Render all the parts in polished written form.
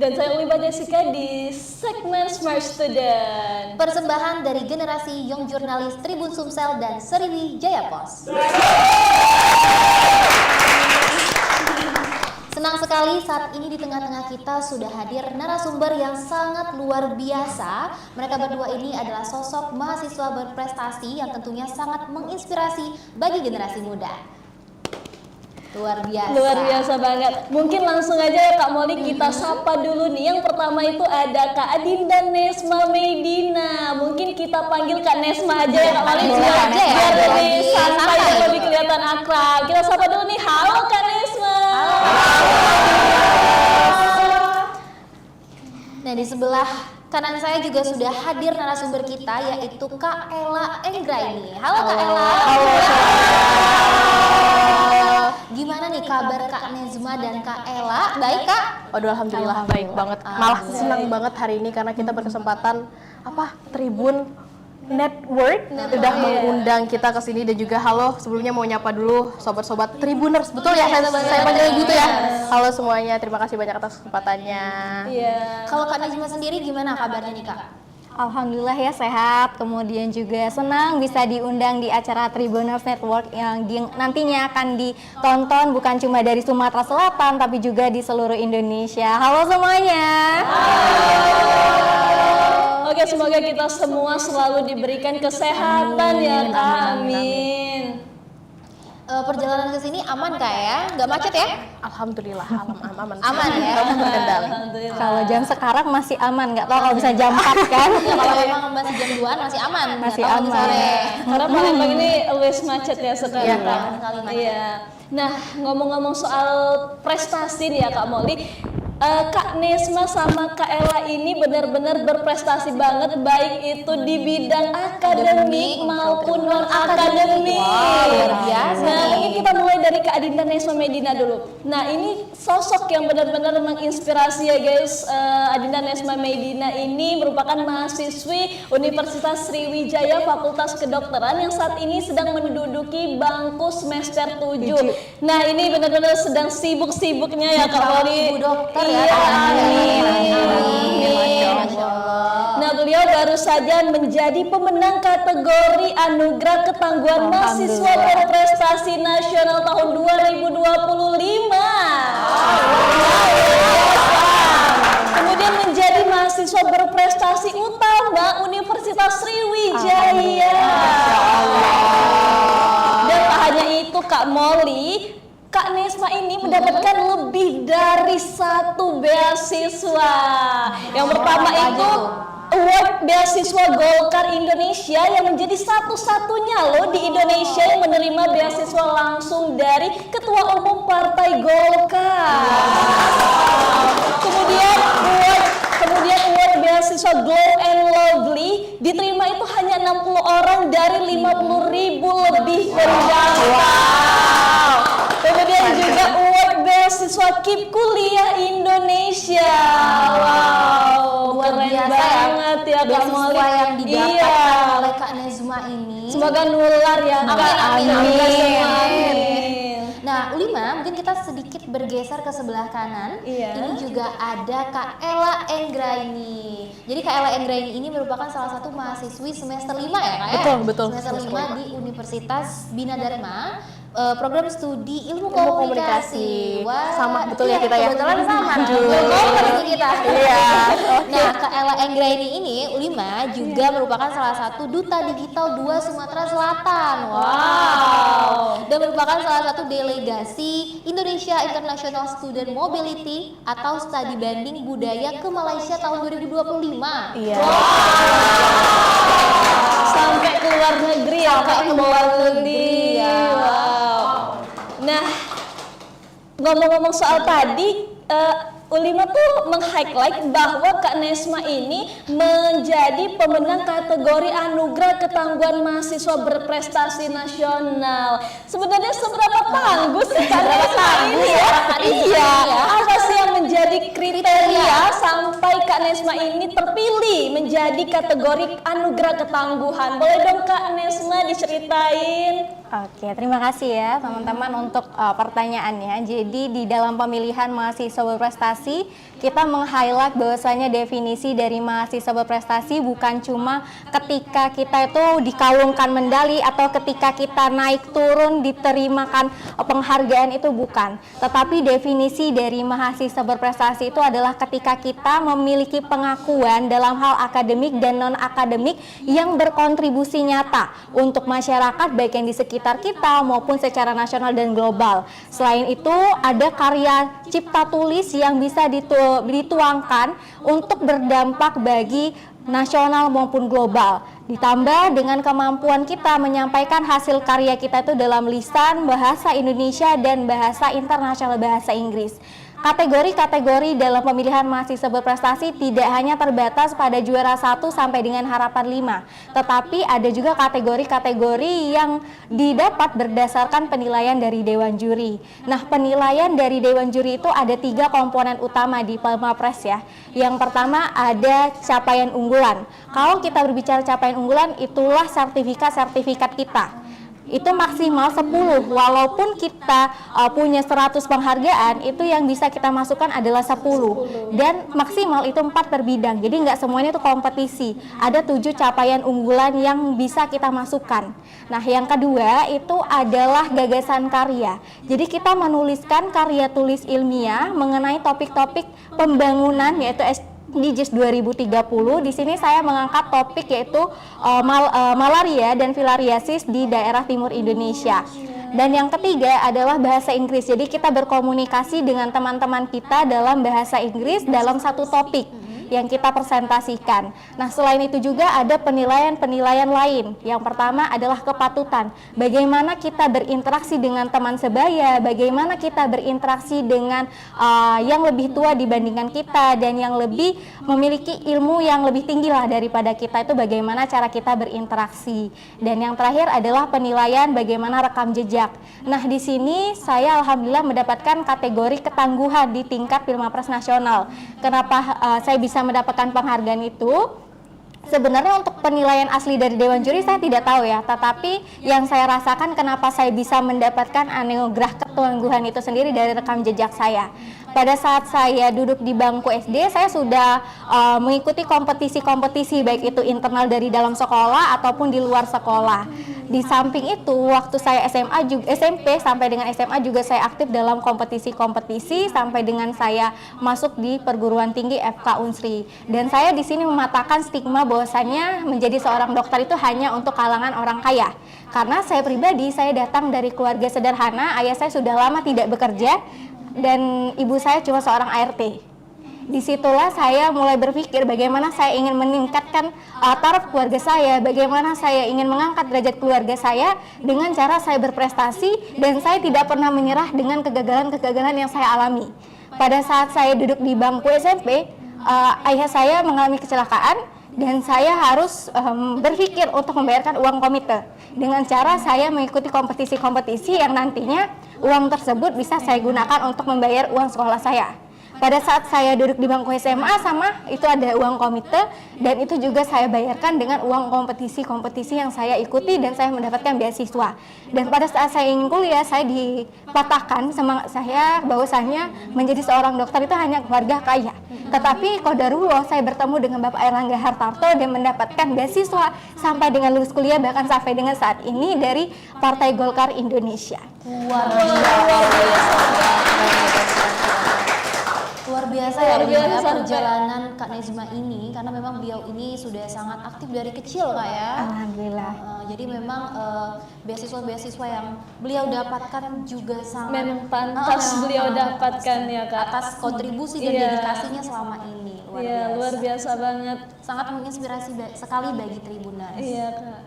Dan saya Uliba Jessica di segmen Smart Student. Persembahan dari generasi Young Jurnalis Tribun Sumsel dan Sriwijaya Pos. Senang sekali saat ini di tengah-tengah kita sudah hadir narasumber yang sangat luar biasa. Mereka berdua ini adalah sosok mahasiswa berprestasi yang tentunya sangat menginspirasi bagi generasi muda. Luar biasa Banget. Mungkin langsung aja ya Kak Molly kita sapa dulu nih. Yang pertama itu ada Kak Adinda Nesma Medina. Mungkin kita panggil Kak Nesma aja ya Kak Molly. Biar lebih santai dan lebih kelihatan akrab. Kita sapa dulu nih. Halo Kak Nesma. Nah, di sebelah kanan saya juga sudah hadir narasumber kita yaitu Kak Ella Enggraini. Halo Kak Ella. Halo. Gimana nih kabar Kak Nesma dan Kak Ella? Baik Kak? Waduh, alhamdulillah baik banget. Malah senang banget hari ini karena kita berkesempatan Tribun Network udah mengundang kita ke sini, dan juga halo sebelumnya mau nyapa dulu sobat-sobat Tribuners. Betul ya? Saya panggil gitu ya. Halo semuanya, terima kasih banyak atas kesempatannya. Iya. Kalau Kak Nesma sendiri gimana kabarnya nih Kak? Alhamdulillah ya sehat, kemudian juga senang bisa diundang di acara Tribuners Network yang nantinya akan ditonton bukan cuma dari Sumatera Selatan tapi juga di seluruh Indonesia. Halo semuanya. Oke, semoga kita semua selalu diberikan kesehatan ya Kak. Amin. Perjalanan ke sini aman Kak ya? Nggak macet ya? Alhamdulillah aman. Aman ya? Aman terkendali. Kalau jam sekarang masih aman, nggak tahu kalau bisa jam 4 kan? Ya, kalau memang masih jam 2 masih aman. Masih Nggak tahu aman. sore. Karena Palembang ini always macet ya sekarang. Iya. Iya. Nah, ngomong-ngomong soal prestasi nih ya Kak Molly, Kak Nesma sama Kak Ella ini benar-benar berprestasi banget, baik itu di bidang akademik maupun non akademik. Luar biasa. Nah, mungkin kita mulai dari Kak Adinda Nesma Medina dulu. Nah, ini sosok yang benar-benar menginspirasi ya guys. Adinda Nesma Medina ini merupakan mahasiswi Universitas Sriwijaya Fakultas Kedokteran yang saat ini sedang menduduki bangku semester 7. Nah, ini benar-benar sedang sibuk-sibuknya ya Kak Molly. Ibu dokter Iya, ya. amin. Masya Allah. Nah, beliau baru saja menjadi pemenang kategori Anugerah Ketangguhan Mahasiswa Berprestasi Nasional tahun 2025. Kemudian menjadi mahasiswa berprestasi utama Universitas Sriwijaya. Dan tak hanya itu Kak Molly, Kak Nesma ini mendapatkan lebih dari 1 beasiswa. Yang pertama itu Award Beasiswa Golkar Indonesia yang menjadi satu-satunya loh di Indonesia yang menerima beasiswa langsung dari Ketua Umum Partai Golkar. Kemudian award beasiswa Glow and Lovely diterima itu hanya 60 orang dari 50.000 lebih pendaftar. Kemudian juga award beasiswa KIP Kuliah Indonesia. Wow, Luar keren biasa banget ya Kak Molly. Beasiswa yang didapatkan oleh Kak Nesma ini. Semoga nular ya Kak. Amin. Nah, Ulima, mungkin kita sedikit bergeser ke sebelah kanan. Iya. Ini juga ada Kak Ella Enggraini. Jadi Kak Ella Enggraini ini merupakan salah satu mahasiswi semester 5 ya Kak ya? Betul. Semester 5 di Universitas Bina Dharma. Program studi ilmu komunikasi. Wah, Sama, betul ya kita ya? Kebetulan sama. Komunikasi kita. Iya. Nah, Kak Ella Enggraini ini Ulima juga merupakan salah satu duta digital 2 Sumatera Selatan. Wow. Dan merupakan salah satu delegasi Indonesia International Student Mobility atau Study Banding Budaya ke Malaysia tahun 2025. Iya. Sampai ke luar negeri ya Kak, ke luar negeri. Wow. Nah, ngomong-ngomong soal tadi, Ulima tuh meng-highlight bahwa Kak Nesma ini menjadi pemenang kategori Anugerah Ketangguhan Mahasiswa Berprestasi Nasional. Sebenarnya seberapa tangguh sih Kak Nesma ini ya? Iya, apa sih yang menjadi kriteria sampai Kak Nesma ini terpilih menjadi kategori Anugerah Ketangguhan? Boleh dong Kak Nesma diceritain? Oke, terima kasih ya teman-teman untuk pertanyaannya. Jadi di dalam pemilihan mahasiswa berprestasi, kita meng-highlight bahwasanya definisi dari mahasiswa berprestasi bukan cuma ketika kita itu dikalungkan medali atau ketika kita naik turun diterimakan penghargaan, itu bukan. Tetapi definisi dari mahasiswa berprestasi itu adalah ketika kita memiliki pengakuan dalam hal akademik dan non-akademik yang berkontribusi nyata untuk masyarakat baik yang di sekitar kita maupun secara nasional dan global. Selain itu ada karya cipta tulis yang bisa dituangkan untuk berdampak bagi nasional maupun global. Ditambah dengan kemampuan kita menyampaikan hasil karya kita itu dalam lisan, bahasa Indonesia dan bahasa internasional, bahasa Inggris. Kategori-kategori dalam pemilihan mahasiswa berprestasi tidak hanya terbatas pada juara 1 sampai dengan harapan 5, tetapi ada juga kategori-kategori yang didapat berdasarkan penilaian dari Dewan Juri. Nah, penilaian dari Dewan Juri itu ada 3 komponen utama di Palmapres ya. Yang pertama ada capaian unggulan. Kalau kita berbicara capaian unggulan, itulah sertifikat-sertifikat kita. Itu maksimal 10, walaupun kita punya 100 penghargaan, itu yang bisa kita masukkan adalah 10 dan maksimal itu 4 per bidang. Jadi nggak semuanya itu kompetisi, ada 7 capaian unggulan yang bisa kita masukkan. Nah, yang kedua itu adalah gagasan karya. Jadi kita menuliskan karya tulis ilmiah mengenai topik-topik pembangunan, yaitu SDGs 2030. Di sini saya mengangkat topik yaitu malaria dan filariasis di daerah timur Indonesia. Dan yang ketiga adalah bahasa Inggris. Jadi kita berkomunikasi dengan teman-teman kita dalam bahasa Inggris dalam satu topik yang kita presentasikan. Nah, selain itu juga ada penilaian-penilaian lain. Yang pertama adalah kepatutan. Bagaimana kita berinteraksi dengan teman sebaya, bagaimana kita berinteraksi dengan yang lebih tua dibandingkan kita dan yang lebih memiliki ilmu yang lebih tinggi lah daripada kita, itu bagaimana cara kita berinteraksi. Dan yang terakhir adalah penilaian bagaimana rekam jejak. Nah, di sini saya alhamdulillah mendapatkan kategori ketangguhan di tingkat Pilmapres nasional. Kenapa saya bisa mendapatkan penghargaan itu? Sebenarnya untuk penilaian asli dari Dewan Juri saya tidak tahu ya, tetapi yang saya rasakan kenapa saya bisa mendapatkan anugerah ketangguhan itu sendiri dari rekam jejak saya. Pada saat saya duduk di bangku SD, saya sudah mengikuti kompetisi-kompetisi baik itu internal dari dalam sekolah ataupun di luar sekolah. Di samping itu, waktu saya SMP sampai dengan SMA juga saya aktif dalam kompetisi-kompetisi sampai dengan saya masuk di perguruan tinggi FK Unsri. Dan saya di sini mematahkan stigma bahwasanya menjadi seorang dokter itu hanya untuk kalangan orang kaya. Karena saya pribadi, saya datang dari keluarga sederhana, ayah saya sudah lama tidak bekerja dan ibu saya cuma seorang ART. Disitulah saya mulai berpikir bagaimana saya ingin meningkatkan taraf keluarga saya, bagaimana saya ingin mengangkat derajat keluarga saya dengan cara saya berprestasi dan saya tidak pernah menyerah dengan kegagalan-kegagalan yang saya alami. Pada saat saya duduk di bangku SMP, ayah saya mengalami kecelakaan dan saya harus berpikir untuk membayarkan uang komite dengan cara saya mengikuti kompetisi-kompetisi yang nantinya uang tersebut bisa saya gunakan untuk membayar uang sekolah saya. Pada saat saya duduk di bangku SMA sama itu ada uang komite dan itu juga saya bayarkan dengan uang kompetisi-kompetisi yang saya ikuti dan saya mendapatkan beasiswa. Dan pada saat saya ingin kuliah saya dipatahkan semangat saya bahwasanya menjadi seorang dokter itu hanya keluarga kaya. Tetapi qadarullah saya bertemu dengan Bapak Airlangga Hartarto dan mendapatkan beasiswa sampai dengan lulus kuliah bahkan sampai dengan saat ini dari Partai Golkar Indonesia. Luar biasa ya perjalanan Kak Nezma ini, karena memang beliau ini sudah sangat aktif dari kecil Kak ya. Alhamdulillah. Jadi memang beasiswa-beasiswa yang beliau dapatkan juga sangat Memang pantas beliau dapatkan ya Kak. atas kontribusi dan dedikasinya selama ini. Luar biasa banget. Sangat menginspirasi sekali bagi Tribuners. Iya Kak.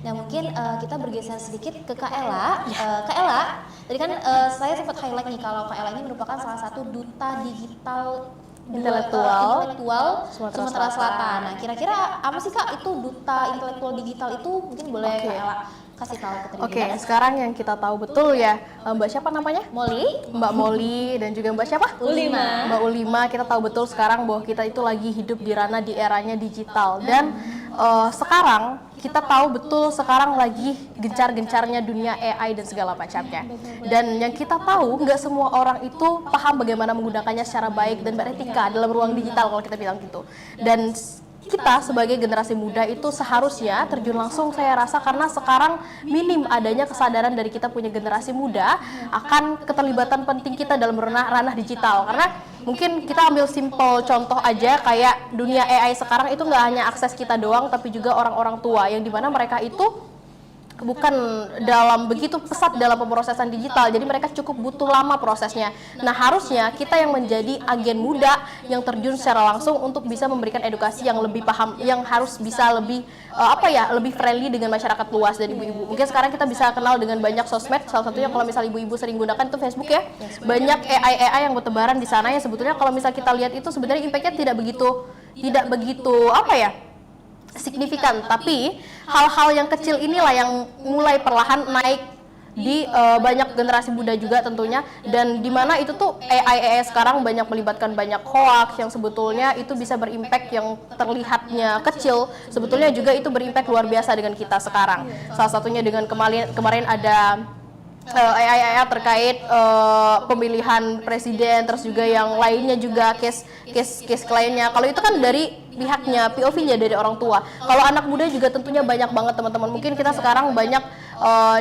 Nah mungkin kita bergeser sedikit ke Kak Ella. Kak Ella, tadi kan saya sempat highlight nih kalau Kak Ella ini merupakan salah satu duta digital intelektual Sumatera Selatan. Nah kira-kira apa sih Kak itu duta intelektual digital itu? Mungkin boleh Kak Ella kasih tahu ke Tribuners. Oke, sekarang yang kita tahu betul ya, Mbak siapa namanya? Mbak Molly dan juga Mbak siapa? Ulima. Mbak Ulima, kita tahu betul sekarang bahwa kita itu lagi hidup di ranah di eranya digital dan sekarang kita tahu betul sekarang lagi gencar-gencarnya dunia AI dan segala macamnya. Dan yang kita tahu nggak semua orang itu paham bagaimana menggunakannya secara baik dan beretika dalam ruang digital kalau kita bilang gitu. Dan kita sebagai generasi muda itu seharusnya terjun langsung, saya rasa, karena sekarang minim adanya kesadaran dari kita punya generasi muda akan keterlibatan penting kita dalam ranah digital. Karena mungkin kita ambil simple contoh aja kayak dunia AI sekarang itu nggak hanya akses kita doang, tapi juga orang-orang tua yang dimana mereka itu bukan dalam begitu pesat dalam pemrosesan digital, jadi mereka cukup butuh lama prosesnya. Nah, harusnya kita yang menjadi agen muda yang terjun secara langsung untuk bisa memberikan edukasi yang lebih paham, yang harus bisa lebih lebih friendly dengan masyarakat luas dan ibu-ibu. Mungkin sekarang kita bisa kenal dengan banyak sosmed, salah satunya kalau misal ibu-ibu sering gunakan itu Facebook ya. Banyak AI yang bertebaran di sana yang sebetulnya kalau misal kita lihat itu sebenarnya impact-nya tidak begitu signifikan, tapi hal-hal yang kecil inilah yang mulai perlahan naik di banyak generasi muda juga tentunya, dan dimana itu tuh AI sekarang banyak melibatkan banyak hoax yang sebetulnya itu bisa berimpact yang terlihatnya kecil, sebetulnya juga itu berimpact luar biasa dengan kita sekarang. Salah satunya dengan kemarin ada AI terkait pemilihan presiden, terus juga yang lainnya juga case kliennya. Kalau itu kan dari pihaknya, POV-nya dari orang tua. Kalau anak muda juga tentunya banyak banget teman-teman. Mungkin kita sekarang banyak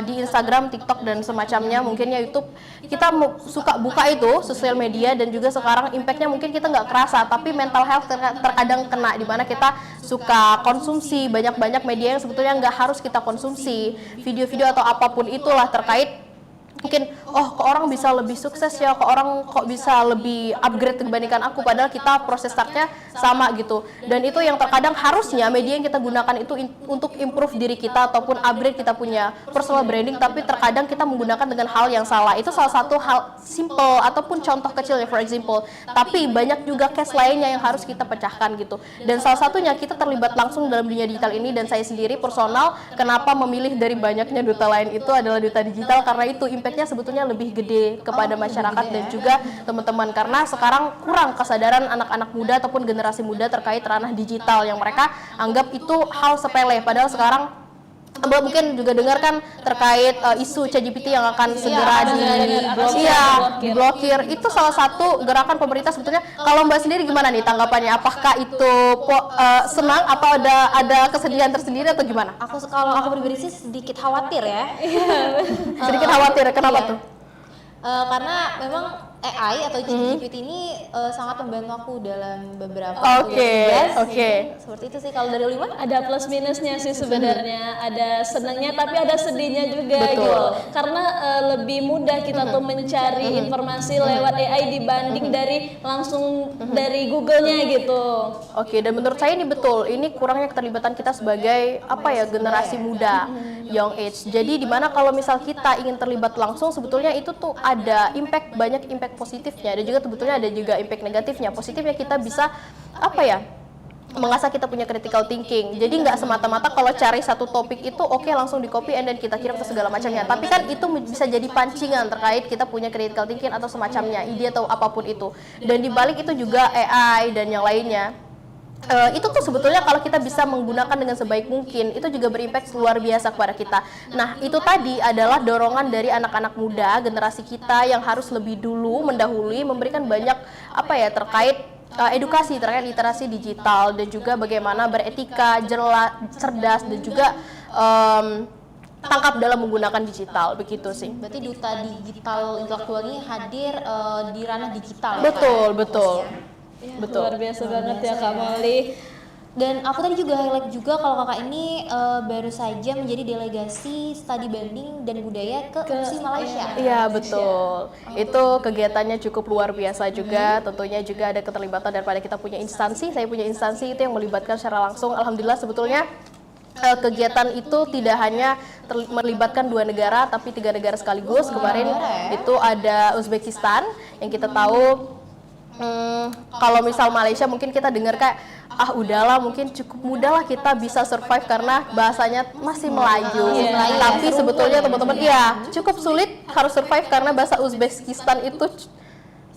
di Instagram, TikTok dan semacamnya, mungkinnya YouTube, kita suka buka itu sosial media, dan juga sekarang impactnya mungkin kita nggak kerasa, tapi mental health terkadang kena, di mana kita suka konsumsi banyak media yang sebetulnya nggak harus kita konsumsi, video-video atau apapun itulah terkait mungkin kok orang bisa lebih sukses ya, kok orang kok bisa lebih upgrade dibandingkan aku, padahal kita proses startnya sama gitu. Dan itu yang terkadang harusnya media yang kita gunakan itu untuk improve diri kita ataupun upgrade kita punya personal branding, tapi terkadang kita menggunakan dengan hal yang salah. Itu salah satu hal simple ataupun contoh kecil ya, for example, tapi banyak juga case lainnya yang harus kita pecahkan gitu. Dan salah satunya kita terlibat langsung dalam dunia digital ini, dan saya sendiri personal kenapa memilih dari banyaknya duta lain itu adalah duta digital, karena itu impactnya sebetulnya lebih gede kepada masyarakat dan juga teman-teman, karena sekarang kurang kesadaran anak-anak muda ataupun generasi muda terkait ranah digital yang mereka anggap itu hal sepele, padahal sekarang mungkin juga dengar kan terkait isu ChatGPT yang akan segera diblokir. Itu salah satu gerakan pemerintah sebetulnya. Kalau Mbak sendiri gimana nih tanggapannya? Apakah itu senang atau ada kesedihan tersendiri atau gimana? Kalau aku pribadi sih sedikit khawatir ya. Sedikit khawatir, kenapa tuh? Karena memang AI atau ChatGPT ini sangat membantu aku dalam beberapa tugas. Seperti itu sih. Kalau dari Ulima? Ada plus minusnya sih sebenarnya, ada senangnya tapi ada sedihnya juga. Betul. Gitu. Karena lebih mudah kita tuh mencari informasi lewat AI dibanding dari langsung dari Google-nya gitu. Dan menurut saya ini betul, ini kurangnya keterlibatan kita sebagai generasi muda, young age. Jadi dimana kalau misal kita ingin terlibat langsung, sebetulnya itu tuh ada banyak impact positifnya, dan juga sebetulnya ada juga impact negatifnya. Positifnya kita bisa mengasah kita punya critical thinking. Jadi nggak semata-mata kalau cari satu topik itu langsung di copy and then kita kirim ke segala macamnya. Tapi kan itu bisa jadi pancingan terkait kita punya critical thinking atau semacamnya, ide atau apapun itu. Dan dibalik itu juga AI dan yang lainnya. Itu tuh sebetulnya kalau kita bisa menggunakan dengan sebaik mungkin, itu juga berimpact luar biasa kepada kita. Nah, itu tadi adalah dorongan dari anak-anak muda, generasi kita yang harus lebih dulu mendahului memberikan banyak terkait edukasi terkait literasi digital, dan juga bagaimana beretika, cerdas, dan juga tangkap dalam menggunakan digital, begitu sih. Berarti duta digital intelektual ini hadir di ranah digital. Betul. Luar biasa banget ya Kak Molly. Dan aku tadi juga highlight juga kalau kakak ini baru saja menjadi delegasi studi banding dan budaya ke UPSI Malaysia. Iya betul, itu kegiatannya cukup luar biasa juga. Tentunya juga ada keterlibatan daripada kita punya instansi. Saya punya instansi itu yang melibatkan secara langsung. Alhamdulillah sebetulnya kegiatan itu tidak hanya melibatkan 2 negara, tapi 3 negara sekaligus. Kemarin itu ada Uzbekistan yang kita tahu. Kalau misal Malaysia mungkin kita dengar kayak udahlah mungkin cukup mudah lah kita bisa survive karena bahasanya masih Melayu. Tapi sebetulnya teman-teman cukup sulit harus survive karena bahasa Uzbekistan itu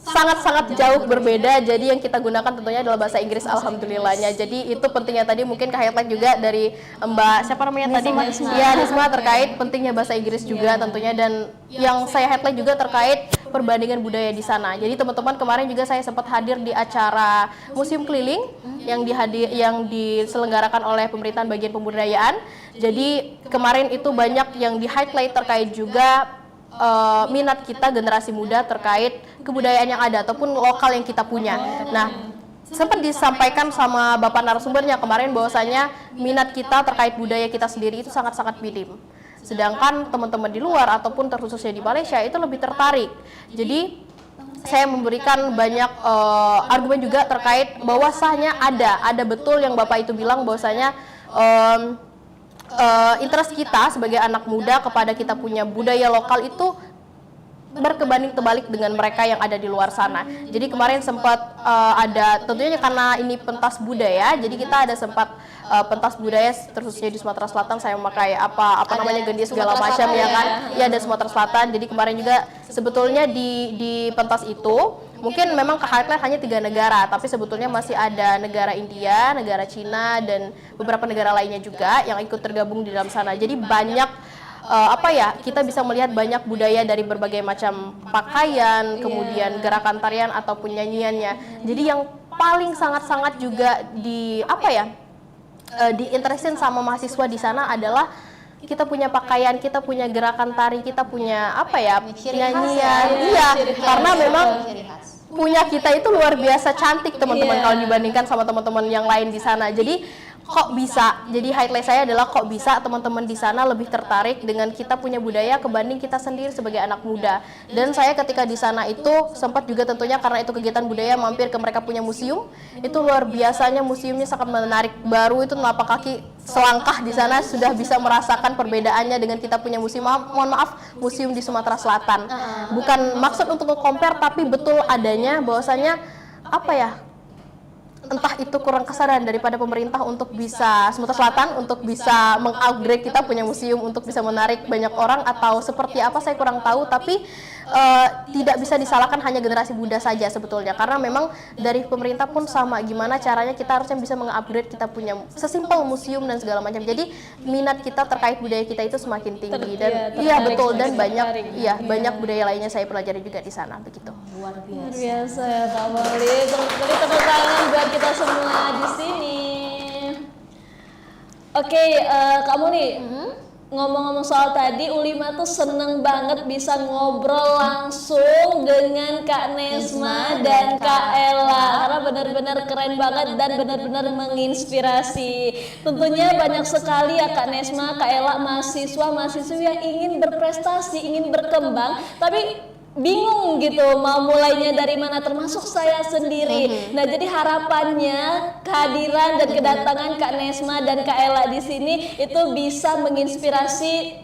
sangat-sangat jauh berbeda. Jadi yang kita gunakan tentunya adalah bahasa Inggris, alhamdulillahnya. Jadi itu pentingnya tadi mungkin ke highlight juga dari Mbak siapa namanya tadi? Ya, Nisma terkait pentingnya bahasa Inggris juga tentunya, dan yang saya highlight juga terkait perbandingan budaya di sana. Jadi teman-teman, kemarin juga saya sempat hadir di acara museum keliling yang diselenggarakan oleh pemerintahan bagian pembudayaan. Jadi kemarin itu banyak yang di highlight terkait juga minat kita generasi muda terkait kebudayaan yang ada ataupun lokal yang kita punya. Nah, sempat disampaikan sama Bapak narasumbernya kemarin bahwasanya minat kita terkait budaya kita sendiri itu sangat-sangat minim. Sedangkan teman-teman di luar ataupun terkhususnya di Malaysia itu lebih tertarik. Jadi saya memberikan banyak argumen juga terkait bahwasanya ada betul yang Bapak itu bilang bahwasanya interest kita sebagai anak muda kepada kita punya budaya lokal itu berkebanding terbalik dengan mereka yang ada di luar sana. Jadi kemarin sempat ada, tentunya karena ini pentas budaya, jadi kita ada sempat pentas budaya terkhususnya di Sumatera Selatan. Saya memakai apa namanya gendi segala macam ya kan. Ya, ada Sumatera Selatan. Jadi kemarin juga sebetulnya di pentas itu mungkin memang ke-highlight hanya 3 negara, tapi sebetulnya masih ada negara India, negara Cina, dan beberapa negara lainnya juga yang ikut tergabung di dalam sana. Jadi banyak kita bisa melihat banyak budaya dari berbagai macam pakaian, kemudian gerakan tarian ataupun nyanyiannya. Jadi yang paling sangat-sangat juga diinteresin sama mahasiswa di sana adalah kita punya pakaian, kita punya gerakan tari, kita punya nyanyian. Iya, karena memang punya kita itu luar biasa cantik teman-teman kalau dibandingkan sama teman-teman yang lain di sana. Jadi kok bisa? Jadi highlight saya adalah kok bisa teman-teman di sana lebih tertarik dengan kita punya budaya kebanding kita sendiri sebagai anak muda. Dan saya ketika di sana itu sempat juga tentunya karena itu kegiatan budaya mampir ke mereka punya museum. Itu luar biasanya, museumnya sangat menarik. Baru itu telapak kaki selangkah di sana sudah bisa merasakan perbedaannya dengan kita punya museum. Mohon maaf, museum di Sumatera Selatan. Bukan maksud untuk nge-compare, tapi betul adanya bahwasanya entah itu kurang kesadaran daripada pemerintah untuk bisa Sumatera Selatan untuk bisa mengupgrade kita punya museum untuk bisa menarik banyak orang, atau seperti apa saya kurang tahu, tapi tidak bisa disalahkan hanya generasi muda saja sebetulnya, karena memang dari pemerintah pun sama, gimana caranya kita harusnya bisa mengupgrade kita punya sesimpel museum dan segala macam. Jadi minat kita terkait budaya kita itu semakin tinggi dan betul, dan banyak budaya lainnya saya pelajari juga di sana begitu. Luar biasa ya Kak Moli. Tepuk tangan buat kita semua di sini. Oke, Kak Moli. Ngomong-ngomong soal tadi, Ulima tuh seneng banget bisa ngobrol langsung dengan Kak Nesma dan Kak Ella, karena benar-benar keren banget dan benar-benar menginspirasi. Tentunya banyak sekali ya Kak Nesma, Kak Ella, mahasiswa-mahasiswi yang ingin berprestasi, ingin berkembang, tapi bingung gitu mau mulainya dari mana, termasuk saya sendiri. Nah, jadi harapannya kehadiran dan kedatangan Kak Nesma dan Kak Ella di sini itu bisa menginspirasi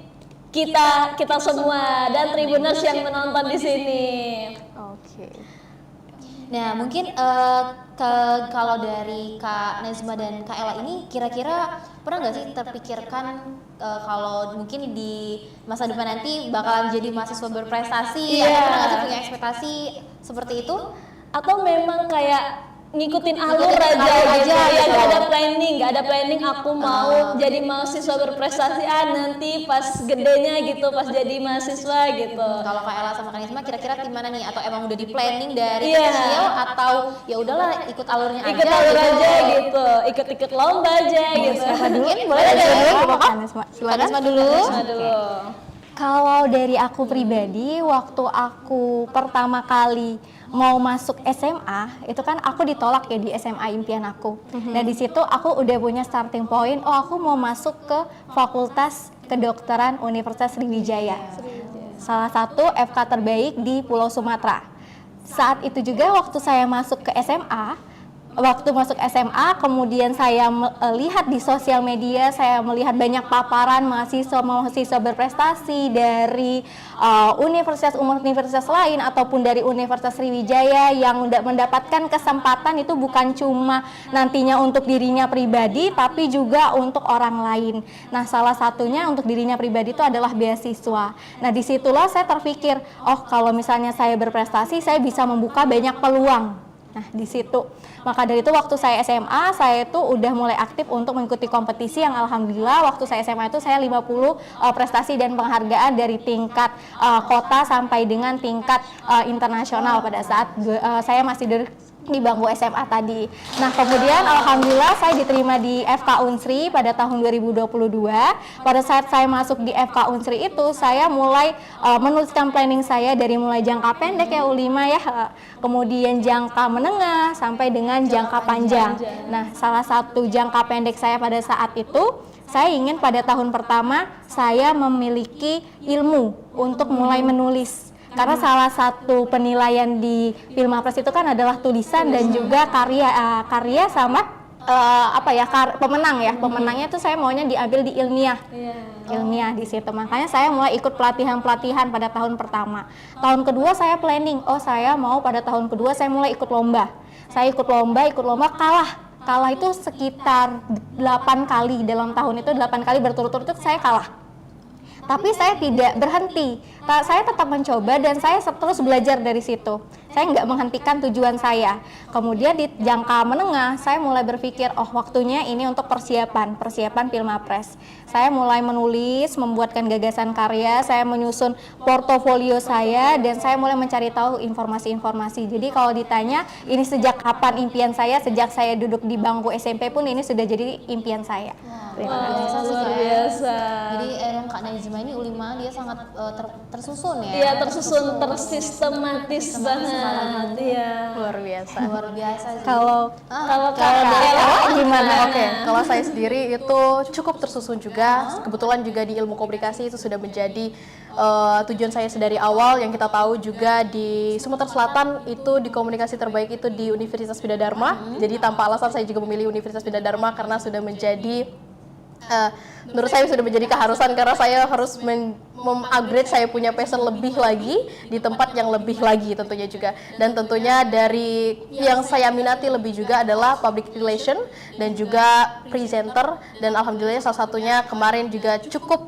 kita semua dan Tribuners yang menonton di sini. Oke. Nah, mungkin kalau dari Kak Nesma dan Kak Ella ini kira-kira pernah nggak sih terpikirkan kalau mungkin di masa depan nanti bakalan jadi mahasiswa berprestasi? Atau pernah nggak sih punya ekspektasi seperti itu? Atau memang kayak ngikutin alur aja ya, nggak ada planning aku mau jadi mahasiswa berprestasi nanti pas gedenya gitu, pas jadi mahasiswa gitu. Kalau Kak Ella sama Kak Nesma kira-kira gimana nih, atau emang udah di planning dari kecil, atau ya udahlah ikut alurnya aja gitu, ikut lomba aja gitu. Mungkin boleh dulu Kak Nesma dulu. Kalau dari aku pribadi, waktu aku pertama kali mau masuk SMA, itu kan aku ditolak ya di SMA impian aku. Nah, di situ aku udah punya starting point, aku mau masuk ke Fakultas Kedokteran Universitas Sriwijaya. Salah satu FK terbaik di Pulau Sumatera. Saat itu juga waktu saya masuk ke SMA, waktu masuk SMA, kemudian saya lihat di sosial media, saya melihat banyak paparan mahasiswa berprestasi dari universitas lain ataupun dari Universitas Sriwijaya yang mendapatkan kesempatan itu bukan cuma nantinya untuk dirinya pribadi, tapi juga untuk orang lain. Nah, salah satunya untuk dirinya pribadi itu adalah beasiswa. Nah, disitulah saya terpikir, oh kalau misalnya saya berprestasi, saya bisa membuka banyak peluang. Nah, di situ. Maka dari itu waktu saya SMA, saya itu udah mulai aktif untuk mengikuti kompetisi yang alhamdulillah waktu saya SMA itu saya 50 prestasi dan penghargaan dari tingkat kota sampai dengan tingkat internasional pada saat saya masih di bangku SMA tadi. Nah, kemudian alhamdulillah saya diterima di FK Unsri pada tahun 2022. Pada saat saya masuk di FK Unsri itu, saya mulai menuliskan planning saya dari mulai jangka pendek ya U5 ya, kemudian jangka menengah sampai dengan jangka panjang. Nah, salah satu jangka pendek saya pada saat itu, saya ingin pada tahun pertama saya memiliki ilmu untuk mulai menulis. Karena salah satu penilaian di Filmapres itu kan adalah tulisan dan juga karya sama pemenang ya. Pemenangnya itu saya maunya diambil di ilmiah. Ilmiah di situ. Makanya saya mulai ikut pelatihan-pelatihan pada tahun pertama. Tahun kedua saya planning, saya mau pada tahun kedua saya mulai ikut lomba. Saya ikut lomba kalah itu sekitar 8 kali dalam tahun itu, 8 kali berturut-turut itu saya kalah. Tapi saya tidak berhenti, saya tetap mencoba dan saya terus belajar dari situ. Saya nggak menghentikan tujuan saya. Kemudian di jangka menengah, saya mulai berpikir, waktunya ini untuk persiapan Filmapres. Saya mulai menulis, membuatkan gagasan karya, saya menyusun portofolio saya, dan saya mulai mencari tahu informasi-informasi. Jadi kalau ditanya, ini sejak kapan impian saya, sejak saya duduk di bangku SMP pun ini sudah jadi impian saya. Luar biasa. Jadi Kak Najma ini U5 dia sangat tersusun ya. Iya, tersusun, tersistematis banget. Iya. Luar biasa. Luar biasa sih. Kalau Gimana? Oke, kalau saya sendiri itu cukup tersusun juga. Kebetulan juga di ilmu komunikasi itu sudah menjadi tujuan saya sedari awal. Yang kita tahu juga di Sumatera Selatan itu di komunikasi terbaik itu di Universitas Bina Dharma. Jadi tanpa alasan saya juga memilih Universitas Bina Dharma karena sudah menjadi menurut saya sudah menjadi keharusan karena saya harus mem-upgrade saya punya passion lebih lagi di tempat yang lebih lagi tentunya juga. Dan tentunya dari yang saya minati lebih juga adalah public relation dan juga presenter, dan alhamdulillah salah satunya kemarin juga cukup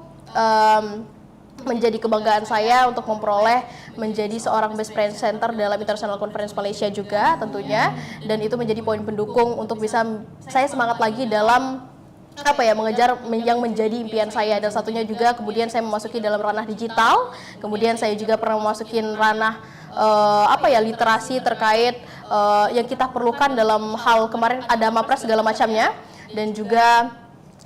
menjadi kebanggaan saya untuk memperoleh menjadi seorang best presenter dalam International Conference Malaysia juga tentunya, dan itu menjadi poin pendukung untuk bisa saya semangat lagi dalam mengejar yang menjadi impian saya. Dan satunya juga kemudian saya memasuki dalam ranah digital, kemudian saya juga pernah memasukin ranah literasi terkait yang kita perlukan dalam hal kemarin ada Mapres segala macamnya, dan juga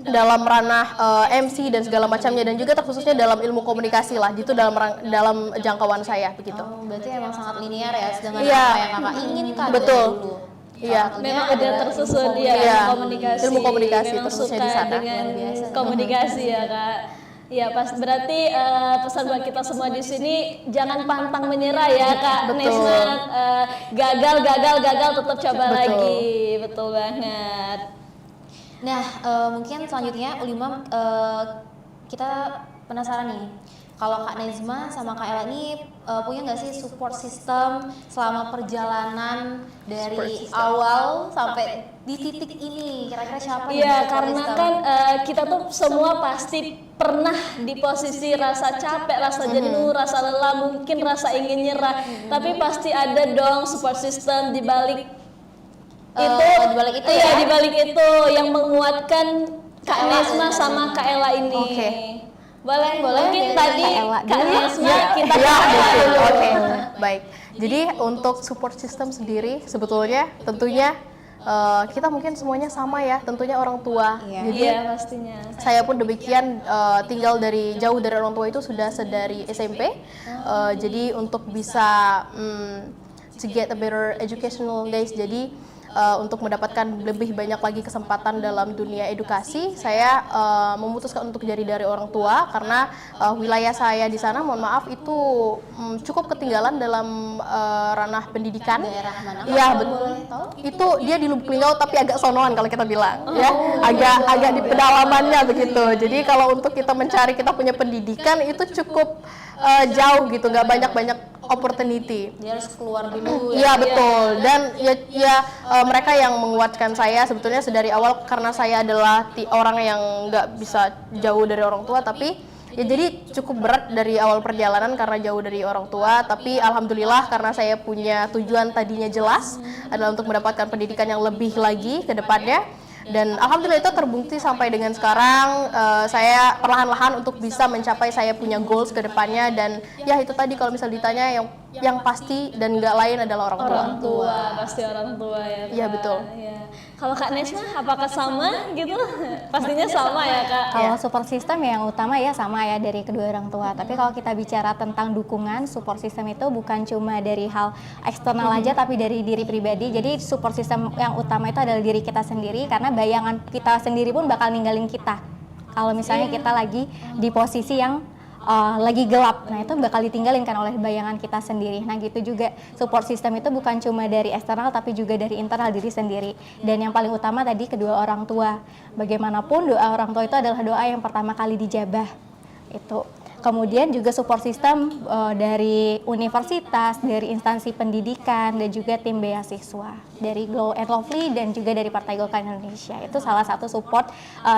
dalam ranah MC dan segala macamnya, dan juga terkhususnya dalam ilmu komunikasi lah, itu dalam jangkauan saya begitu. Berarti emang sangat linear ya dengan Iya. apa yang Kakak inginkan Betul. dulu. Iya, Memang ada tersusun ya komunikasi. ilmu komunikasi Memang tersusnya suka di sana. dengan komunikasi ya Kak. Ya pas berarti pesan buat kita semua di sini jangan pantang menyerah ya Kak Nesma. Gagal tetap coba lagi. Betul banget. Nah, mungkin selanjutnya U5 kita penasaran nih. Kalau Kak Nezma sama Kak Ella ini punya nggak sih support system selama perjalanan dari awal sampai di titik ini? Kira-kira siapa yang Iya, support karena system? kan kita tuh semua pasti pernah di posisi rasa capek, rasa jenuh, rasa lelah, mungkin rasa ingin nyerah. Tapi pasti ada dong support system di balik itu. Di balik itu Iya, ya? di balik itu yang menguatkan Kak Nesma sama Kak Ella ini. Oke. Boleh dari mungkin tadi Kak Ella Kak dulu. Nesma kita Ya, dulu. oke. Baik. Jadi untuk support system sendiri sebetulnya tentunya kita mungkin semuanya sama ya, tentunya orang tua. Jadi Iya, pastinya. saya pun demikian, tinggal jauh dari orang tua itu sudah sedari SMP. Jadi untuk bisa to get a better educational guys, jadi untuk mendapatkan lebih banyak lagi kesempatan dalam dunia edukasi, saya memutuskan untuk jadi dari orang tua karena wilayah saya di sana, mohon maaf, itu cukup ketinggalan dalam ranah pendidikan. Daerah mana? Iya, Kalau betul. boleh tahu? Itu dia di Lubuk Linggau tapi agak sonoan kalau kita bilang, ya, agak di pedalamannya begitu. Jadi kalau untuk kita mencari kita punya pendidikan itu cukup jauh gitu, nggak banyak opportunity. Dia harus keluar dulu Iya betul, dan mereka yang menguatkan saya sebetulnya sedari awal karena saya adalah orang yang nggak bisa jauh dari orang tua, tapi ya jadi cukup berat dari awal perjalanan karena jauh dari orang tua, tapi alhamdulillah karena saya punya tujuan tadinya jelas adalah untuk mendapatkan pendidikan yang lebih lagi ke depannya. Dan alhamdulillah itu terbukti sampai dengan sekarang. Saya perlahan-lahan untuk bisa mencapai saya punya goals ke depannya, dan ya itu tadi kalau misal ditanya yang pasti dan nggak lain adalah orang tua. Orang tua, pasti orang tua ya Kak. Iya, betul. Ya. Kalau Kak Nesma apakah sama gitu? Pastinya sama ya Kak. Kalau support system yang utama ya sama ya dari kedua orang tua. Tapi kalau kita bicara tentang dukungan, support system itu bukan cuma dari hal eksternal aja, tapi dari diri pribadi. Jadi support system yang utama itu adalah diri kita sendiri, karena bayangan kita sendiri pun bakal ninggalin kita. Kalau misalnya kita lagi di posisi yang lagi gelap, nah itu bakal ditinggalin kan oleh bayangan kita sendiri. Nah gitu juga support system itu bukan cuma dari eksternal tapi juga dari internal diri sendiri. Dan yang paling utama tadi kedua orang tua. Bagaimanapun doa orang tua itu adalah doa yang pertama kali dijabah. Itu. Kemudian juga support system dari universitas, dari instansi pendidikan, dan juga tim beasiswa dari Glow and Lovely dan juga dari Partai Golkar Indonesia. Itu salah satu support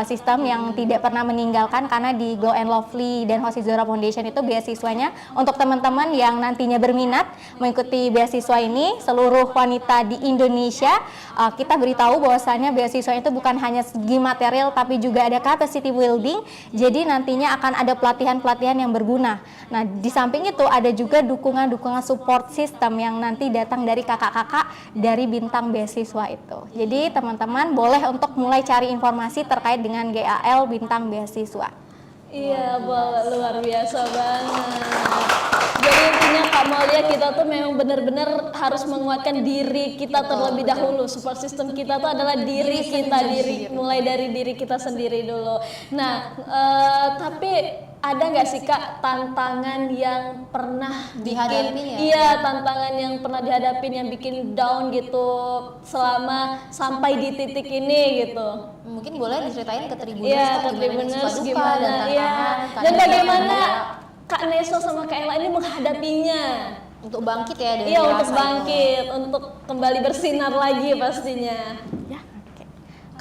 sistem yang tidak pernah meninggalkan, karena di Glow and Lovely dan Hosi Zora Foundation itu beasiswanya untuk teman-teman yang nantinya berminat mengikuti beasiswa ini, seluruh wanita di Indonesia, kita beritahu bahwasannya beasiswa itu bukan hanya segi material tapi juga ada capacity building. Jadi nantinya akan ada pelatihan-pelatihan yang berguna. Nah, di samping itu ada juga dukungan support system yang nanti datang dari kakak-kakak dari bintang beasiswa itu. Jadi teman-teman boleh untuk mulai cari informasi terkait dengan GAL bintang beasiswa. Iya, luar biasa banget. Jadi intinya Kak Maulia, kita tuh memang benar-benar harus menguatkan diri kita terlebih dahulu. Support system kita tuh adalah diri kita, mulai dari diri kita sendiri dulu. Nah, tapi ada nggak sih Kak tantangan yang pernah Dihadapin ya? Iya, tantangan yang pernah dihadapin yang bikin down gitu selama sampai di titik ini gitu. Mungkin boleh diceritain ke Tribuners, Iya, Kak, ke Tribuners gimana? dan Iya. tantangan. Dan bagaimana Kak Neswa sama Kak Ella ini menghadapinya? Untuk bangkit ya dari Iya, untuk rasa itu. bangkit, untuk kembali bersinar lagi pastinya.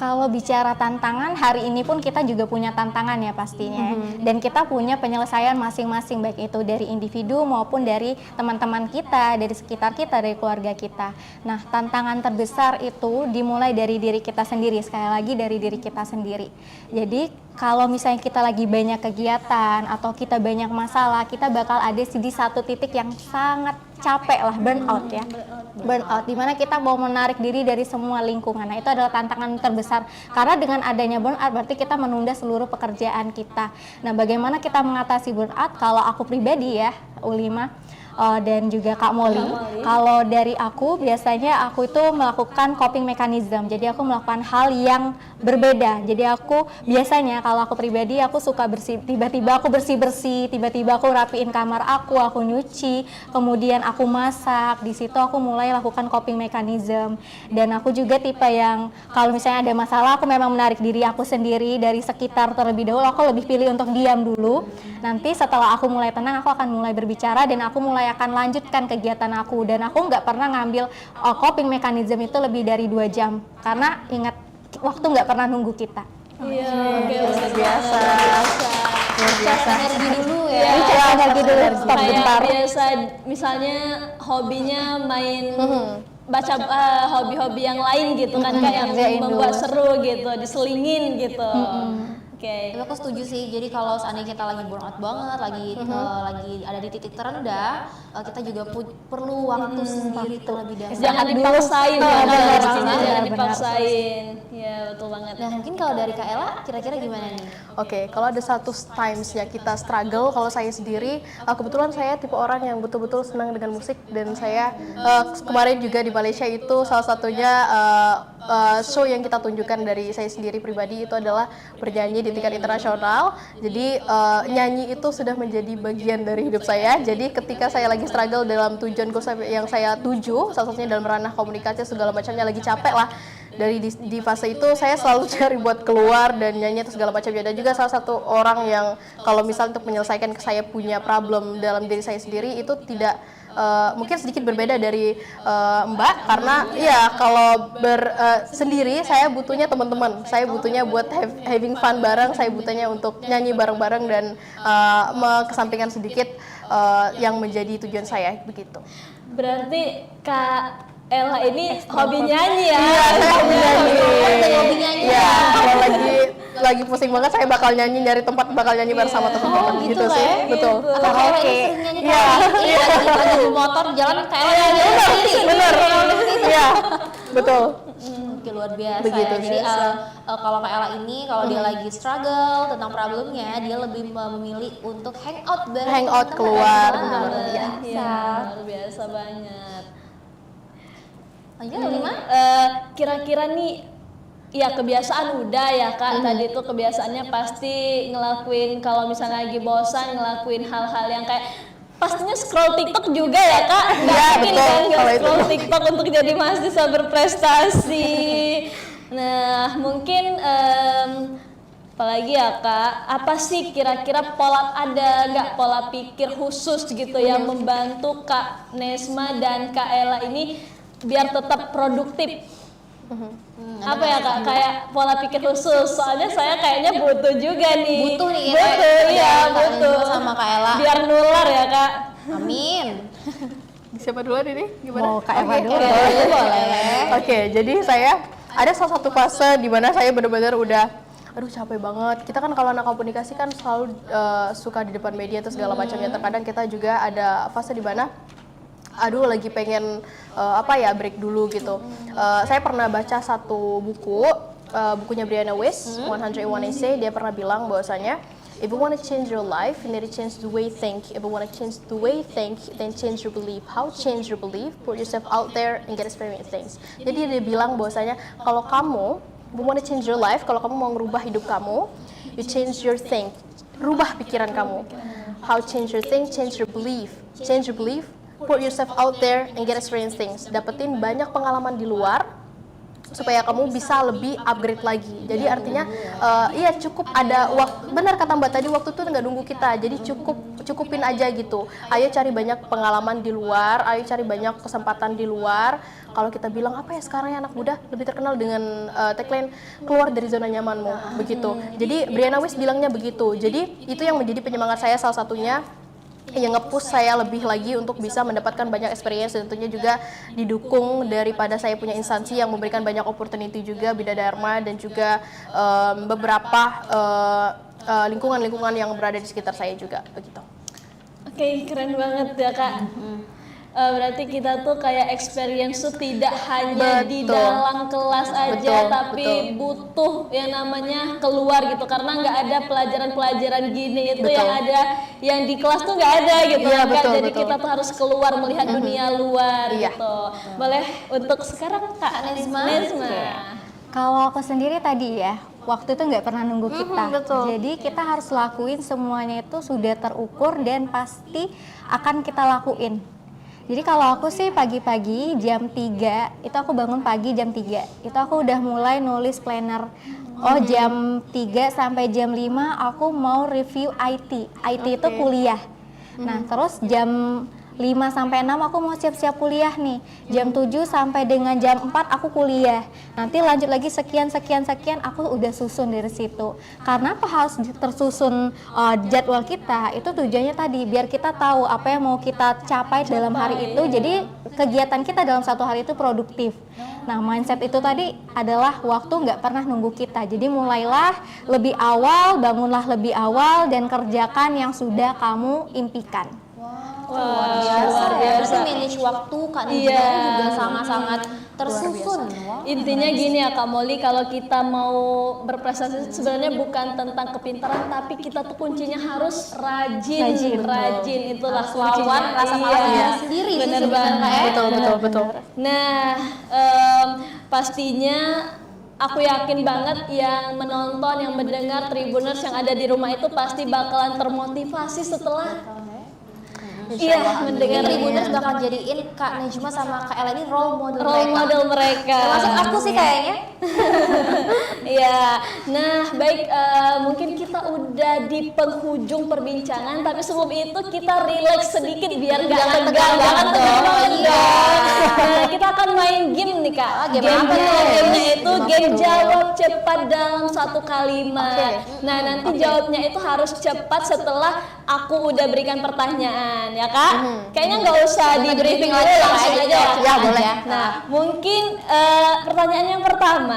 Kalau bicara tantangan, hari ini pun kita juga punya tantangan ya pastinya. Dan kita punya penyelesaian masing-masing, baik itu dari individu maupun dari teman-teman kita, dari sekitar kita, dari keluarga kita. Nah, tantangan terbesar itu dimulai dari diri kita sendiri, sekali lagi dari diri kita sendiri. Jadi kalau misalnya kita lagi banyak kegiatan atau kita banyak masalah, kita bakal ada di satu titik yang sangat capek lah, burnout ya. Burnout, dimana kita mau menarik diri dari semua lingkungan. Nah, itu adalah tantangan terbesar. Karena dengan adanya burnout berarti kita menunda seluruh pekerjaan kita. Nah, bagaimana kita mengatasi burnout? Kalau aku pribadi ya, Ulima, dan juga Kak Molly. Kalau dari aku biasanya aku itu melakukan coping mechanism. Jadi aku melakukan hal yang berbeda. Jadi aku biasanya kalau aku pribadi aku suka tiba-tiba aku bersih-bersih, tiba-tiba aku rapiin kamar aku nyuci, kemudian aku masak. Di situ aku mulai lakukan coping mechanism. Dan aku juga tipe yang kalau misalnya ada masalah aku memang menarik diri aku sendiri dari sekitar terlebih dahulu. Aku lebih pilih untuk diam dulu. Nanti setelah aku mulai tenang aku akan mulai berbicara dan aku mulai akan lanjutkan kegiatan aku, dan aku nggak pernah ngambil coping mechanism itu lebih dari 2 jam karena ingat waktu nggak pernah nunggu kita. Iya, oke, Luar biasa. Luar biasa. Energi dulu ya. Iya, Cari energi dulu, stop kayak bentar. biasa misalnya hobinya main baca hobi-hobi yang lain gitu kan, kayak yang Kerjain membuat dulu. seru gitu, diselingin gitu. Oke. Tapi aku setuju sih. Jadi kalau seandainya kita lagi burn out banget, lagi ada di titik terendah, kita juga perlu waktu sendiri terlebih dahulu. Jangan dipaksain ya, jangan dipaksain. Ya betul banget. Nah mungkin kalau dari Kak Ella, kira-kira gimana nih? Oke, kalau ada satu times ya kita struggle, kalau saya sendiri, kebetulan saya tipe orang yang betul-betul senang dengan musik dan saya kemarin juga di Malaysia itu salah satunya show yang kita tunjukkan dari saya sendiri pribadi itu adalah bernyanyi di tingkat internasional. Jadi nyanyi itu sudah menjadi bagian dari hidup saya. Jadi ketika saya lagi struggle dalam tujuanku yang saya tuju, salah satunya dalam ranah komunikasi segala macamnya lagi capek lah. Dari di fase itu saya selalu cari buat keluar dan nyanyi itu segala macamnya. Dan juga salah satu orang yang kalau misal untuk menyelesaikan saya punya problem dalam diri saya sendiri itu tidak mungkin sedikit berbeda dari Mbak, karena ya kalau sendiri saya butuhnya teman-teman, saya butuhnya buat having fun bareng, saya butuhnya untuk nyanyi bareng-bareng dan mengesampingkan sedikit yang menjadi tujuan saya begitu. Berarti Kak Ella ini hobi nyanyi ya? Iya, saya hobi nyanyi. Hobi nyanyi. Iya, kalau lagi pusing banget saya bakal nyanyi, nyari tempat bakal nyanyi bersama teman-teman gitu sih. Betul. Atau Kak Ella ini sering nyanyi karaoke, lagi di motor jalan Kak Ella nyanyi sendiri. Bener. Iya, betul. Oke, luar biasa. Begitu Ya. Jadi kalau Kak Ella ini kalau dia lagi struggle tentang problemnya, dia lebih memilih untuk hangout bareng Hangout teman-teman. keluar, Luar bener-bener. Iya, biasa. luar biasa banget. Lanjut Lima? Kira-kira nih, ya kebiasaan udah ya Kak, tadi tuh kebiasaannya pasti ngelakuin kalau misalnya lagi bosan ngelakuin hal-hal yang kayak pastinya scroll TikTok juga ya Kak. Nggak mungkin betul, kan nggak kalau itu. scroll TikTok untuk jadi mahasiswa berprestasi. Nah mungkin apalagi ya Kak, apa sih kira-kira ada nggak pola pikir khusus gitu yang membantu Kak Nesma dan Kak Ella ini biar tetap produktif? Apa ya Kak, kayak pola pikir khusus, soalnya saya kayaknya butuh juga nih. Butuh nih ya, butuh, Kak. iya Kak butuh. Nesma sama Kak Ella. Biar nular ya Kak. Amin. Siapa duluan ini? Gimana? Mau Kak Eva dulu. Boleh. Oke, jadi saya ada salah satu fase di mana saya benar-benar udah aduh capek banget. Kita kan kalau anak komunikasi kan selalu suka di depan media atau segala macamnya. Terkadang kita juga ada fase di mana aduh lagi pengen break dulu gitu. Saya pernah baca satu buku, bukunya Brianna Wiest, 101 Essay. Dia pernah bilang bahwasanya if you want to change your life, you need to change the way you think. If you want to change the way you think, then change your belief. How change your belief? Put yourself out there and get experience things. Jadi dia bilang bahwasanya kalau kamu want to change your life, kalau kamu mau merubah hidup kamu, you change your think. Rubah pikiran kamu. How change your think? Change your belief. Change your belief. Put yourself out there and get experience things. Dapetin banyak pengalaman di luar supaya kamu bisa lebih upgrade lagi. Jadi artinya iya cukup ada waktu. Benar kata Mbak tadi, waktu itu nggak nunggu kita. Jadi cukupin aja gitu. Ayo cari banyak pengalaman di luar. Ayo cari banyak kesempatan di luar. Kalau kita bilang apa ya sekarang ya anak muda lebih terkenal dengan tagline keluar dari zona nyamanmu begitu. Jadi Brianna Wiest bilangnya begitu. Jadi itu yang menjadi penyemangat saya salah satunya, yang nge-push saya lebih lagi untuk bisa mendapatkan banyak experience, dan tentunya juga didukung daripada saya punya instansi yang memberikan banyak opportunity juga, Bida Dharma dan juga beberapa lingkungan-lingkungan yang berada di sekitar saya juga begitu. Oke, keren banget ya Kak. Berarti kita tuh kayak experience tuh tidak hanya di dalam kelas aja, tapi butuh yang namanya keluar gitu, karena nggak ada pelajaran-pelajaran gini itu yang ada yang di kelas tuh nggak ada gitu kan. Jadi kita tuh harus keluar melihat dunia luar gitu. Boleh untuk sekarang Kak Nesma. Kalau aku sendiri tadi ya, waktu itu nggak pernah nunggu kita. Jadi kita harus lakuin semuanya itu sudah terukur dan pasti akan kita lakuin. Jadi kalau aku sih pagi-pagi jam 3, itu aku bangun pagi jam 3. Itu aku udah mulai nulis planner. Oh jam 3 sampai jam 5 aku mau review IT. IT itu kuliah. Nah terus jam 5 sampai 6 aku mau siap-siap kuliah nih. Jam 7 sampai dengan jam 4 aku kuliah. Nanti lanjut lagi sekian aku udah susun dari situ. Karena apa harus tersusun jadwal kita? Itu tujuannya tadi biar kita tahu apa yang mau kita capai dalam hari itu. Jadi kegiatan kita dalam satu hari itu produktif. Nah, mindset itu tadi adalah waktu nggak pernah nunggu kita. Jadi mulailah lebih awal, bangunlah lebih awal, dan kerjakan yang sudah kamu impikan. Wah, Luar luar biasa. biasa. Manage waktu Kak Iya. Najma juga sangat-sangat tersusun. Wah. Intinya gini ya Kak Molly, kalau kita mau berprestasi sebenarnya bukan tentang kepintaran, tapi kita tuh kuncinya harus rajin. Itulah Harus lawan kuncinya. rasa malas Iya, diri sendiri sih bener sebenarnya, banget. ya. Betul. Nah, pastinya aku yakin banget yang menonton, yang mendengar Tribuners yang ada di rumah itu pasti bakalan termotivasi setelah mendengar Tribuners bakal jadiin Kak Najma sama Kak Ella ini role model mereka. Termasuk aku sih kayaknya. Iya, nah baik, mungkin kita udah di penghujung perbincangan, tapi sebelum itu kita relax sedikit biar nggak Jangan tegang, tegang jangan banget tegang dong. banget Iya. dong. Nah, kita akan main game nih Kak. Game apa tuh? Gamenya itu game jawab cepat dalam satu kalimat. Nah nanti jawabnya itu harus cepat setelah aku udah berikan pertanyaan, ya Kak? Kayaknya nggak usah di briefing lagi dulu, lah, langsung ya, aja ya. ya, boleh. Nah, mungkin pertanyaan yang pertama,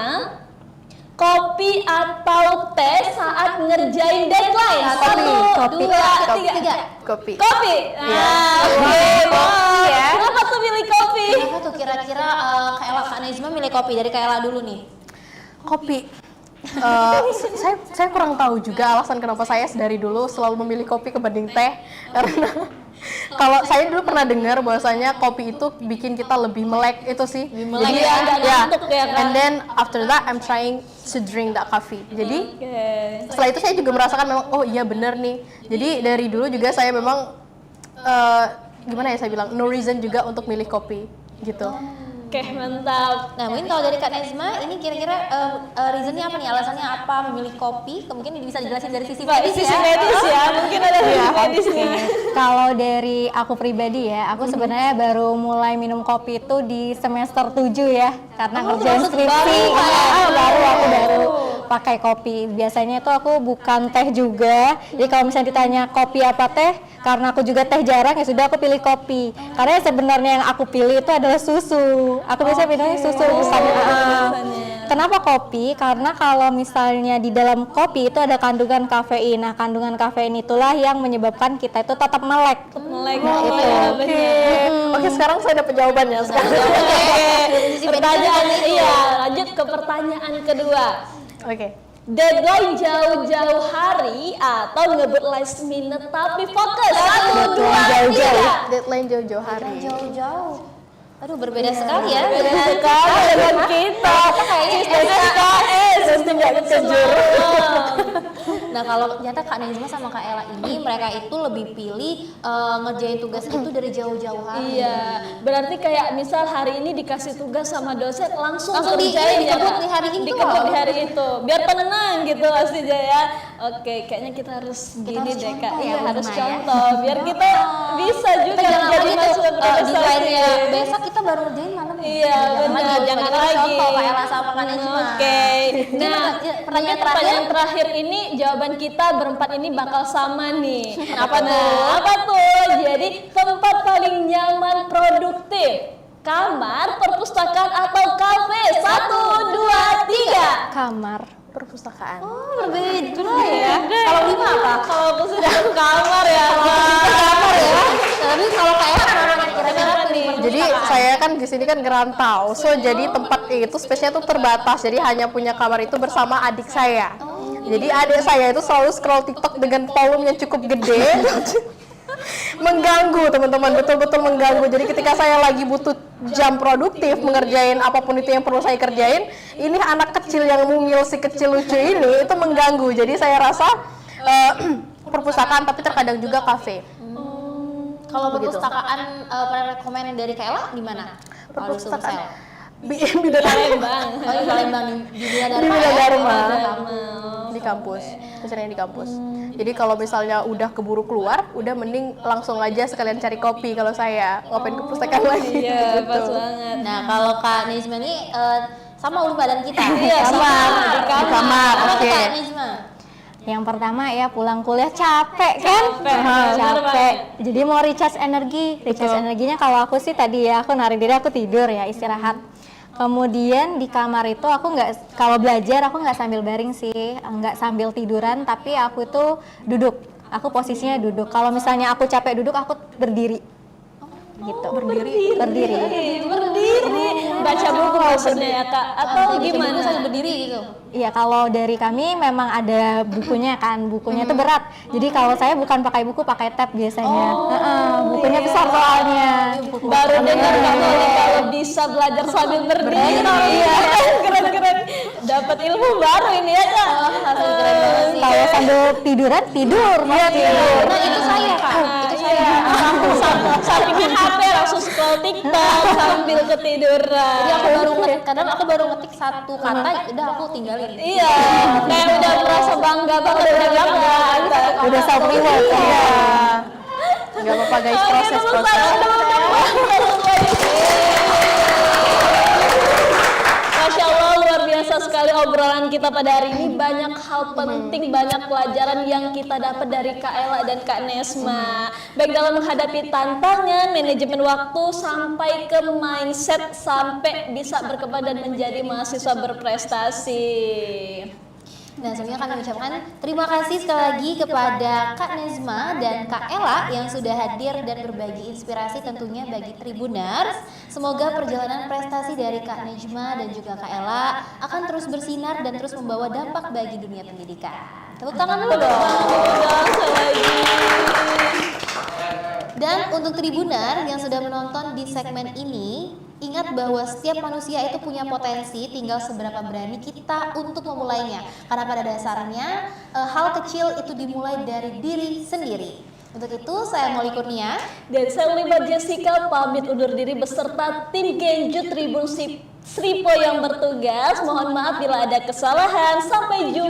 kopi atau teh saat ngerjain deadline? Kopi. 1, 2, 3. Kopi. Kopi. Oke. ya. Kenapa tuh milih kopi? Kenapa tuh kira-kira Kak Ella, Kak Najma milih kopi dari Kak Ella dulu nih? Kopi. Saya kurang tahu juga alasan kenapa saya dari dulu selalu memilih kopi kebanding teh, karena kalau saya dulu pernah dengar bahwasanya kopi itu bikin kita lebih melek itu sih. melek ya, nggak ngantuk ya, Kak? And then after that I'm trying to drink that coffee. Jadi Oke. setelah itu saya juga merasakan memang oh iya benar nih. Jadi dari dulu juga saya memang gimana ya saya bilang no reason juga untuk milih kopi gitu. Oke, mantap. Nah mungkin kalau dari Kak Najma ini kira-kira reasonnya apa nih, alasannya apa memilih kopi? Mungkin bisa dijelasin dari sisi medis Sisi ya. medis ya, mungkin ada sisi medisnya. Kalau dari aku pribadi ya, aku sebenarnya baru mulai minum kopi itu di semester 7 ya, karena kerjaan skripsi. Aku baru pakai kopi. Biasanya itu aku bukan teh juga. Jadi kalau misalnya ditanya kopi apa teh, karena aku juga teh jarang ya sudah aku pilih kopi. Karena sebenarnya yang aku pilih itu adalah susu. Aku biasanya minumnya susu misalnya. Kenapa kopi? Karena kalau misalnya di dalam kopi itu ada kandungan kafein. Nah, kandungan kafein itulah yang menyebabkan kita itu tetap melek. Melek. Oke, sekarang saya dapat jawabannya sekarang. Pertanyaan lanjut ke pertanyaan kedua. Oke. Deadline jauh-jauh hari atau ngebut last minute tapi fokus? 1, 2, 3. Deadline jauh-jauh hari. Jauh-jauh. Aduh berbeda sekali ya. Sekali dengan kita. SKS tidak kejur. Nah kalau ternyata Kak Najma sama Kak Ella ini mereka itu lebih pilih ngerjain tugas itu dari jauh-jauh hari. Iya, berarti kayak misal hari ini dikasih tugas sama dosen langsung Langsung kerjain ya, dikebut Kak? di hari itu. Dikebut di hari itu, biar tenang gitu pastinya ya. Oke, kayaknya kita harus gini harus deh Kak. contoh ya, Iya, harus Ulma ya. contoh, biar kita bisa juga Kita jangan jadi lagi mahasiswa tuh deadline-nya berprestasi. besok kita baru ngerjain malam. Iya, benar, jangan Kita harus lagi. contoh Kak Ella sama Kak Najma. Oke. Nah, pertanyaan pertanyaan terakhir ini jawaban kita berempat ini bakal sama nih. Apa tuh? Jadi tempat paling nyaman produktif, kamar, perpustakaan atau kafe? 1, 2, 3. Kamar. Perpustakaan. Berbeda ya. Kalau Lima apa? Kalau aku sih tetap kamar ya. Kamar ya. Tapi kalau Kak Ella kenapa kira-kira nih? Jadi saya kan di sini kan ngerantau, so jadi tempat itu space-nya tuh terbatas, jadi hanya punya kamar itu bersama adik saya. Jadi adik saya itu selalu scroll TikTok dengan volume yang cukup gede, mengganggu teman-teman, betul-betul mengganggu. Jadi ketika saya lagi butuh jam produktif mengerjain apapun itu yang perlu saya kerjain, ini anak kecil yang mungil si kecil lucu ini itu mengganggu. Jadi saya rasa perpustakaan tapi terkadang juga kafe. Kalau perpustakaan rekomend dari Kak Ella di mana? Perpustakaan Bidadari Bang. Oh di Palembang di Bidadari. di Bidadharma Dharma. di kampus, misalnya di kampus. Jadi kalau misalnya udah keburu keluar, udah mending langsung aja sekalian cari kopi kalau saya ngapain ke perpustakaan lagi. Iya, gitu. pas banget. Nah kalau Kak Najma ini sama ulu badan kita. Iya, sama. Di kamar, Kenapa oke. Kak Najma? Yang pertama ya pulang kuliah capek kan? Capek. Jadi mau recharge energi. Recharge energinya kalau aku sih tadi ya aku narik diri aku tidur ya istirahat. Kemudian di kamar itu aku nggak, kalau belajar aku nggak sambil baring sih, nggak sambil tiduran, tapi aku tuh duduk. Aku posisinya duduk. Kalau misalnya aku capek duduk, aku berdiri. Gitu. Berdiri. Baca buku maksudnya ya Kak, atau gimana? Sambil berdiri gitu. Iya, kalau dari kami memang ada bukunya kan, bukunya itu berat. Jadi kalau saya bukan pakai buku, pakai tab biasanya. Bukunya besar soalnya. Baru dengar Kak Moli kalau bisa belajar sambil berdiri. Iya, keren. Dapat ilmu baru ini ya Kak. Keren banget sih. Kalau sambil tiduran, tidur. Iya, tidur. Nah, itu saya, Kak. Itu saya. Sampingnya HP langsung scroll TikTok sambil ketiduran. Jadi aku baru kadang aku baru ngetik satu kata, udah aku tinggalin. Iya, kayak udah merasa bangga banget, udah bangga. Udah self reward. Iya. Nggak apa-apa guys, proses. Masya Allah, luar biasa sekali obrolan kita pada hari ini. Banyak hal penting, banyak pelajaran yang kita dapat dari Kak Ella dan Kak Nesma. Baik dalam menghadapi tantangan, manajemen waktu, sampai ke mindset, sampai bisa berkembang dan menjadi mahasiswa berprestasi. Nah, sebelumnya kami ucapkan terima kasih sekali lagi kepada Kak Nesma dan Kak Ella yang sudah hadir dan berbagi inspirasi tentunya bagi Tribuners. Semoga perjalanan prestasi dari Kak Nesma dan juga Kak Ella akan terus bersinar dan terus membawa dampak bagi dunia pendidikan. Tepuk tangan dulu dong. Dan untuk Tribuner yang sudah menonton di segmen ini, ingat bahwa setiap manusia itu punya potensi, tinggal seberapa berani kita untuk memulainya. Karena pada dasarnya hal kecil itu dimulai dari diri sendiri. Untuk itu saya Molly Kurnia Dan saya Ulima Jessica pamit undur diri beserta tim Genju Tribun Sripo yang bertugas. Mohon maaf bila ada kesalahan. Sampai jumpa